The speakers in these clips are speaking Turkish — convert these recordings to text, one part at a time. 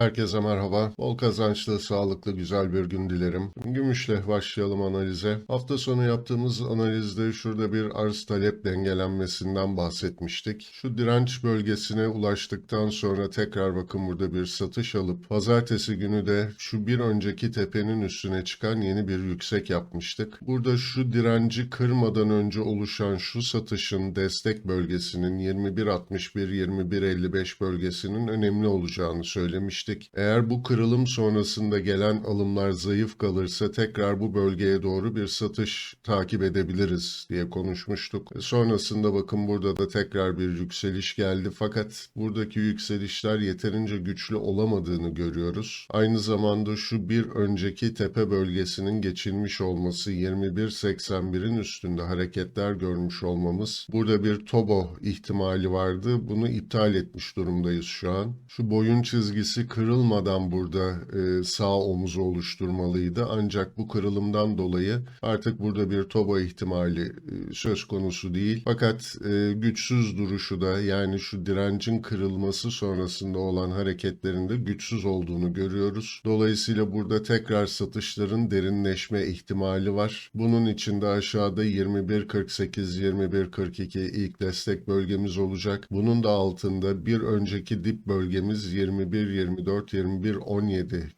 Herkese merhaba. Bol kazançlı, sağlıklı, güzel bir gün dilerim. Gümüşle başlayalım analize. Hafta sonu yaptığımız analizde şurada bir arz talep dengelenmesinden bahsetmiştik. Şu direnç bölgesine ulaştıktan sonra tekrar bakın burada bir satış alıp pazartesi günü de şu bir önceki tepenin üstüne çıkan yeni bir yüksek yapmıştık. Burada şu direnci kırmadan önce oluşan şu satışın destek bölgesinin 21.61-21.55 bölgesinin önemli olacağını söylemiştik. Eğer bu kırılım sonrasında gelen alımlar zayıf kalırsa tekrar bu bölgeye doğru bir satış takip edebiliriz diye konuşmuştuk. Sonrasında bakın burada da tekrar bir yükseliş geldi fakat buradaki yükselişler yeterince güçlü olamadığını görüyoruz. Aynı zamanda şu bir önceki tepe bölgesinin geçilmiş olması 21.81'in üstünde hareketler görmüş olmamız. Burada bir tobo ihtimali vardı. Bunu iptal etmiş durumdayız şu an. Şu boyun çizgisi kırılmadan burada sağ omuzu oluşturmalıydı. Ancak bu kırılımdan dolayı artık burada bir toba ihtimali söz konusu değil. Fakat güçsüz duruşu da yani şu direncin kırılması sonrasında olan hareketlerinde güçsüz olduğunu görüyoruz. Dolayısıyla burada tekrar satışların derinleşme ihtimali var. Bunun için de aşağıda 21.48-21.42 ilk destek bölgemiz olacak. Bunun da altında bir önceki dip bölgemiz 21.24-21.17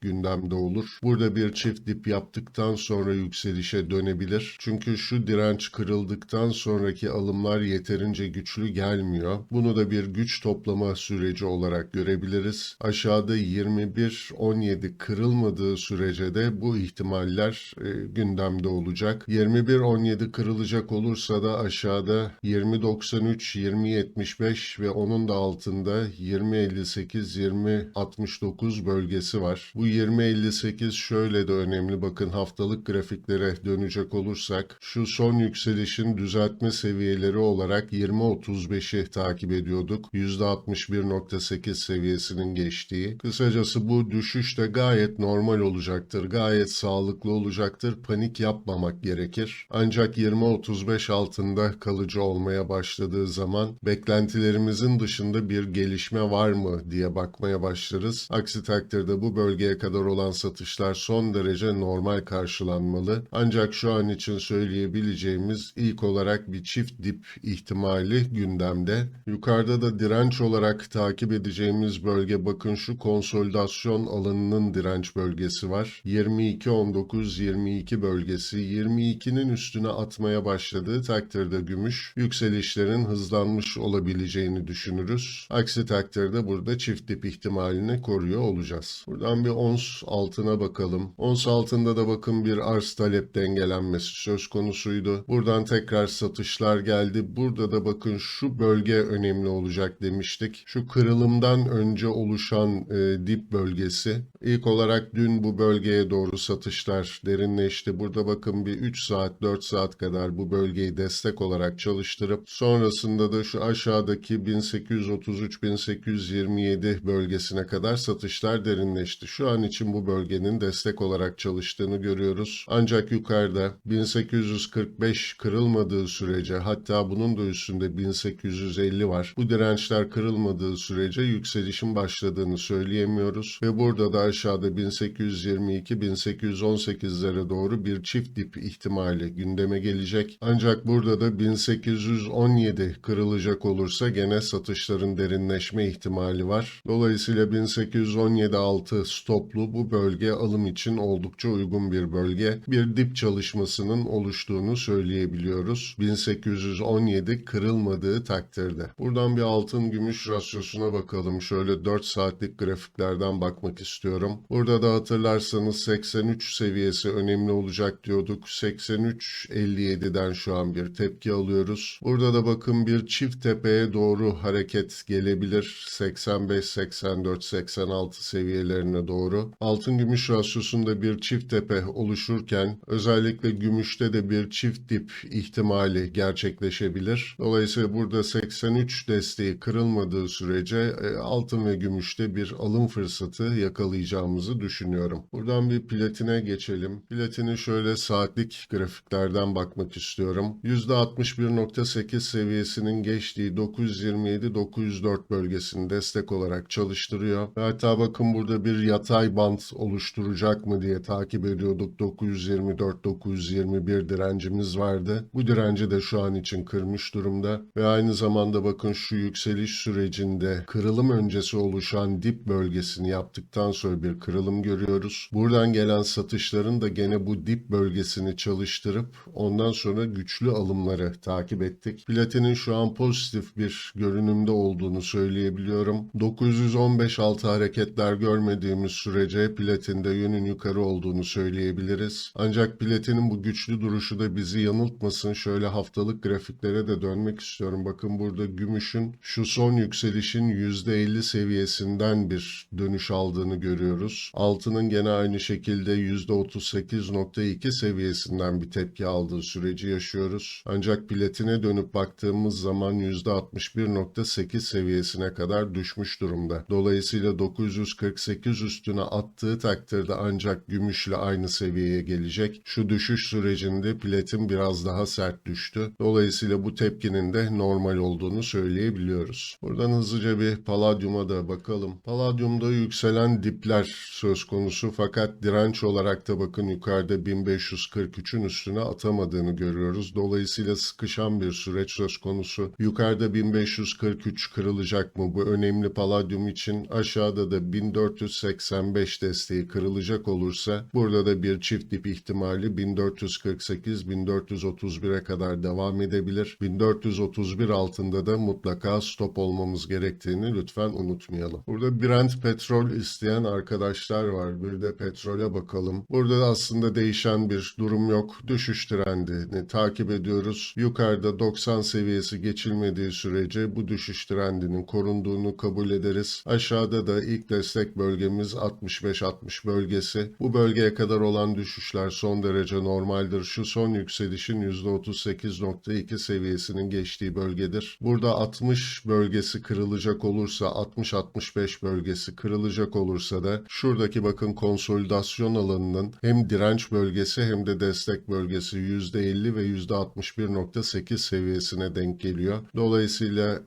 gündemde olur. Burada bir çift dip yaptıktan sonra yükselişe dönebilir. Çünkü şu direnç kırıldıktan sonraki alımlar yeterince güçlü gelmiyor. Bunu da bir güç toplama süreci olarak görebiliriz. Aşağıda 21.17 kırılmadığı sürece de bu ihtimaller gündemde olacak. 21.17 kırılacak olursa da aşağıda 20.93, 20.75 ve onun da altında 20.58, 20.69 bölgesi var. Bu 20.58 şöyle de önemli. Bakın haftalık grafiklere dönecek olursak şu son yükselişin düzeltme seviyeleri olarak 20.35'i takip ediyorduk. %61.8 seviyesinin geçtiği. Kısacası bu düşüş de gayet normal olacaktır. Gayet sağlıklı olacaktır. Panik yapmamak gerekir. Ancak 20.35 altında kalıcı olmaya başladığı zaman beklentilerimizin dışında bir gelişme var mı diye bakmaya başlarız. Aksi takdirde bu bölgeye kadar olan satışlar son derece normal karşılanmalı. Ancak şu an için söyleyebileceğimiz ilk olarak bir çift dip ihtimali gündemde. Yukarıda da direnç olarak takip edeceğimiz bölge bakın şu konsolidasyon alanının direnç bölgesi var. 22.19-22 bölgesi 22'nin üstüne atmaya başladığı takdirde gümüş yükselişlerin hızlanmış olabileceğini düşünürüz. Aksi takdirde burada çift dip ihtimalini koruyor olacağız. Buradan bir ons altına bakalım. Ons altında da bakın bir arz talep dengelenmesi söz konusuydu. Buradan tekrar satışlar geldi. Burada da bakın şu bölge önemli olacak demiştik. Şu kırılımdan önce oluşan dip bölgesi. İlk olarak dün bu bölgeye doğru satışlar derinleşti. Burada bakın bir 3 saat 4 saat kadar bu bölgeyi destek olarak çalıştırıp sonrasında da şu aşağıdaki 1833-1827 bölgesine kadar satışlar derinleşti. Şu an için bu bölgenin destek olarak çalıştığını görüyoruz. Ancak yukarıda 1845 kırılmadığı sürece hatta bunun da üstünde 1850 var. Bu dirençler kırılmadığı sürece yükselişin başladığını söyleyemiyoruz ve burada da aşağıda 1822-1818'lere doğru bir çift dip ihtimali gündeme gelecek. Ancak burada da 1817 kırılacak olursa gene satışların derinleşme ihtimali var. Dolayısıyla 1817 altı stoplu bu bölge alım için oldukça uygun bir bölge. Bir dip çalışmasının oluştuğunu söyleyebiliyoruz. 1817 kırılmadığı takdirde. Buradan bir altın gümüş rasyosuna bakalım. Şöyle 4 saatlik grafiklerden bakmak istiyorum. Burada da hatırlarsanız 83 seviyesi önemli olacak diyorduk. 83.57'den şu an bir tepki alıyoruz. Burada da bakın bir çift tepeye doğru hareket gelebilir. 85, 84, 86 seviyelerine doğru. Altın gümüş rasyosunda bir çift tepe oluşurken özellikle gümüşte de bir çift dip ihtimali gerçekleşebilir. Dolayısıyla burada 83 desteği kırılmadığı sürece altın ve gümüşte bir alım fırsatı yakalayacağımızı düşünüyorum. Buradan bir platine geçelim. Platini şöyle saatlik grafiklerden bakmak istiyorum. %61.8 seviyesinin geçtiği 927-904 bölgesini destek olarak çalıştırıyor. Hatta bakın burada bir yatay bant oluşturacak mı diye takip ediyorduk. 924-921 direncimiz vardı. Bu direnci de şu an için kırmış durumda. Ve aynı zamanda bakın şu yükseliş sürecinde kırılım öncesi oluşan dip bölgesini yaptıktan sonra bir kırılım görüyoruz. Buradan gelen satışların da gene bu dip bölgesini çalıştırıp ondan sonra güçlü alımları takip ettik. Platinin şu an pozitif bir görünümde olduğunu söyleyebiliyorum. 915 altı hareketler görmediğimiz sürece platinde yönün yukarı olduğunu söyleyebiliriz. Ancak platinin bu güçlü duruşu da bizi yanıltmasın. Şöyle haftalık grafiklere de dönmek istiyorum. Bakın burada gümüşün şu son yükselişin %50 seviyesinden bir dönüş aldığını görüyoruz. Altının gene aynı şekilde %38.2 seviyesinden bir tepki aldığı süreci yaşıyoruz. Ancak platine dönüp baktığımız zaman %61.8 seviyesine kadar düşmüş durumda. Dolayısıyla 948 üstüne attığı takdirde ancak gümüşle aynı seviyeye gelecek. Şu düşüş sürecinde platin biraz daha sert düştü. Dolayısıyla bu tepkinin de normal olduğunu söyleyebiliyoruz. Buradan hızlıca bir paladyuma da bakalım. Paladyumda yükselen dipler söz konusu fakat direnç olarak da bakın yukarıda 1543'ün üstüne atamadığını görüyoruz. Dolayısıyla sıkışan bir süreç söz konusu. Yukarıda 1543 kırılacak mı? Bu önemli paladyum için. Aşağıda da 1485 desteği kırılacak olursa burada da bir çift dip ihtimali 1448-1431'e kadar devam edebilir. 1431 altında da mutlaka stop olmamız gerektiğini lütfen unutmayalım. Burada Brent petrol isteyen arkadaşlar var. Bir de petrole bakalım. Burada aslında değişen bir durum yok. Düşüş trendini takip ediyoruz. Yukarıda 90 seviyesi geçilmediği sürece bu düşüş trendinin korunduğunu kabul ederiz. Aşağıda da ilk destek bölgemiz 65-60 bölgesi. Bu bölgeye kadar olan düşüşler son derece normaldir. Şu son yükselişin %38.2 seviyesinin geçtiği bölgedir. Burada 60 bölgesi kırılacak olursa, 60-65 bölgesi kırılacak olursa da şuradaki bakın konsolidasyon alanının hem direnç bölgesi hem de destek bölgesi %50 ve %61.8 seviyesine denk geliyor. Dolayısıyla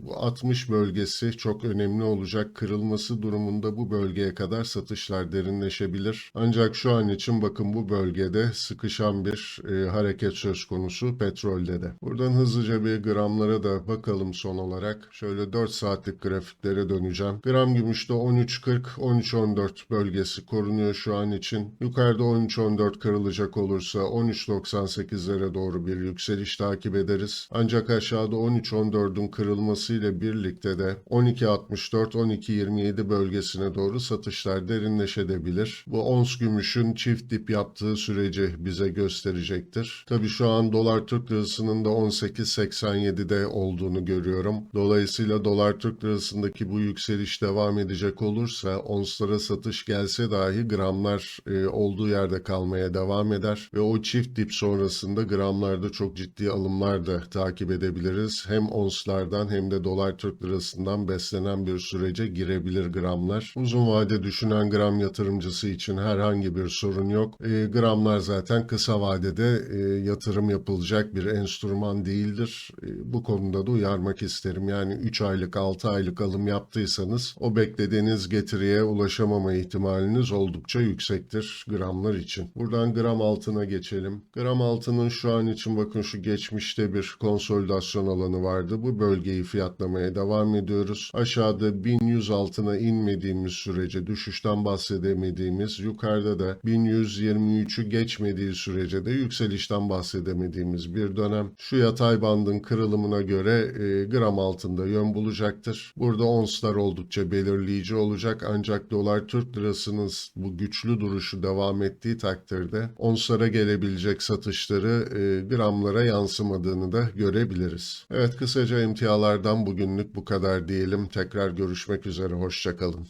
bu 60 bölgesi çok önemli olacak. Kırılması durumunda bu bölgeye kadar satışlar derinleşebilir. Ancak şu an için bakın bu bölgede sıkışan bir hareket söz konusu petrolde de. Buradan hızlıca bir gramlara da bakalım son olarak. Şöyle 4 saatlik grafiklere döneceğim. Gram gümüşte 13.40-13.14 bölgesi korunuyor şu an için. Yukarıda 13.14 kırılacak olursa 13.98'lere doğru bir yükseliş takip ederiz. Ancak aşağıda 13.14'ün kırılmasıyla birlikte de 12.64-12.27 bölgesine doğru satışlar derinleşebilir. Bu ons gümüşün çift dip yaptığı süreci bize gösterecektir. Tabii şu an dolar Türk lirasının da 18.87'de olduğunu görüyorum. Dolayısıyla dolar Türk lirasındaki bu yükseliş devam edecek olursa onslara satış gelse dahi gramlar olduğu yerde kalmaya devam eder ve o çift dip sonrasında gramlarda çok ciddi alımlar da takip edebiliriz. Hem onslardan hem de dolar Türk lirasından beslenen bir sürece girebilir gramlar. Uzun vade düşünen gram yatırımcısı için herhangi bir sorun yok. Gramlar zaten kısa vadede yatırım yapılacak bir enstrüman değildir. Bu konuda da uyarmak isterim. Yani 3 aylık 6 aylık alım yaptıysanız o beklediğiniz getiriye ulaşamama ihtimaliniz oldukça yüksektir gramlar için. Buradan gram altına geçelim. Gram altının şu an için bakın şu geçmişte bir konsolidasyon alanı vardı. Bu bölgeyi fiyatlamaya devam ediyoruz. Aşağıda 1100 altına inmediğimiz sürece düşüşten bahsedemediğimiz, yukarıda da 1123'ü geçmediği sürece de yükselişten bahsedemediğimiz bir dönem. Şu yatay bandın kırılımına göre gram altında yön bulacaktır. Burada onslar oldukça belirleyici olacak ancak dolar Türk lirasının bu güçlü duruşu devam ettiği takdirde onslara gelebilecek satışları gramlara yansımadığını da görebiliriz. Evet, kısaca emtialardan bugünlük bu kadar diyelim. Tekrar görüşmek üzere, hoşça kalın.